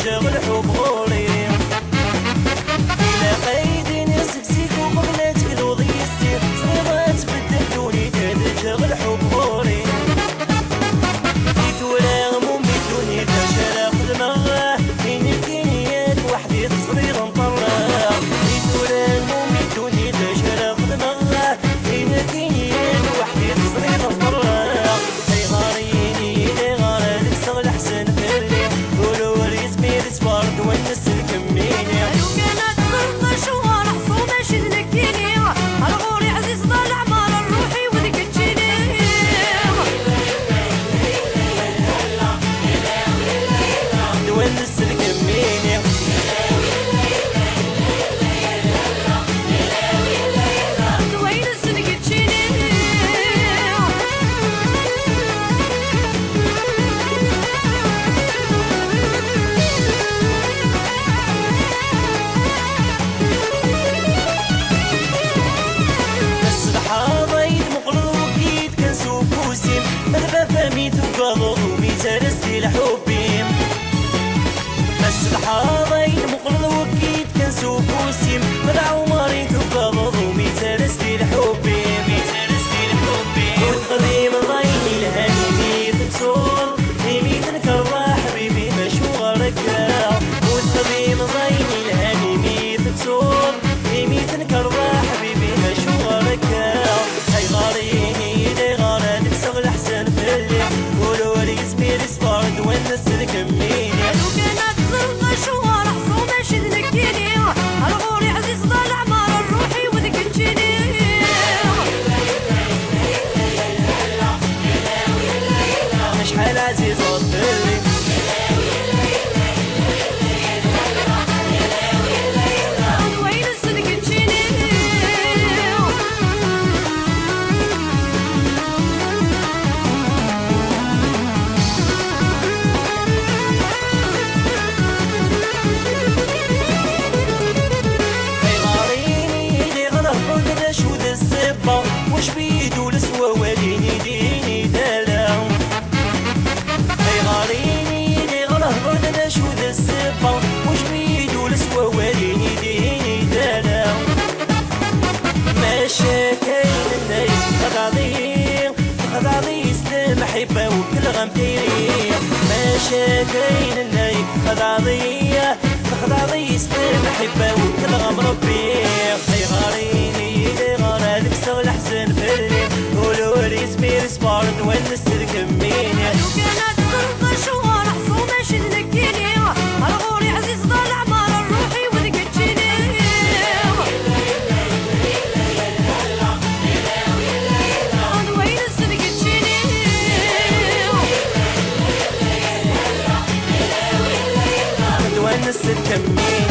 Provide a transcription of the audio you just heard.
شغل حب غوري إلا قايدين يسكسيك وقبلاتك الوضي يستير صغيرات بدلوني تهدد شغل حب غوري ولا غموم بدوني تشرق المغاه كاين الكينيات وحدي تصغير مطرة ولا غموم بدوني تشرق المغاه كاين الكينيات وحدي تصغير مطرة هاي غاريني لي غارالك صغل حسن فري قولوا ريزمي ريسبارد ونس الكميني لو كانت ضربة شوار حصومة شدلكيني الغوري عزيز ضل عمار الروحي وذيك تجيني ونس الكميني وين السنك تجيني بس الحاضيد مقلوب وكيد كان سوق وسيم مذبا فميت وقاضض وميزارستي لحبي بس الحاضيد مقلوب وكيد كان سوق وسيم مدع وماريت وقاضض وميزارستي لحبي والقديم ضيني لهاني ميت بصور ميت نكره حبيبي مشوغ ركا والقديم ضيني لهاني ميت بصور ميت نكره حبيبي مشوغ ركا هاي غاريني لي غارالك صغل حسن فلي قولوا لي اسمي ريسبارد ونس الكميني لو كانت ضربة شوار حصومة شدلكيني الغوري عزيز ضل عمار الروحي وذيك تجيني شحال عزيز الظلي وين السنك تجيني هاي غاريني لي غلط بغدا شو ذا السبة وش بيدو لسوا واليني ديني دالا هاي غاريني لي غلط بغدا شو ذا السبة وش بيدو لسوا واليني ديني دالا ماشا كاين النايم خذاضي سلام حبة وكل غمتيري ماشا كاين النايم خذاضي سلام حبة وكل غم ربي هاي غاريني لي غارالك صغل حسن فري قولوا لي اسمي ريسبارد ونس الكميني لو كانت ضربة شوار حصومة شدلكيني الغوري عزيز ضل عمار الروحي وذيك تجيني وين السنك تجيني ونس الكميني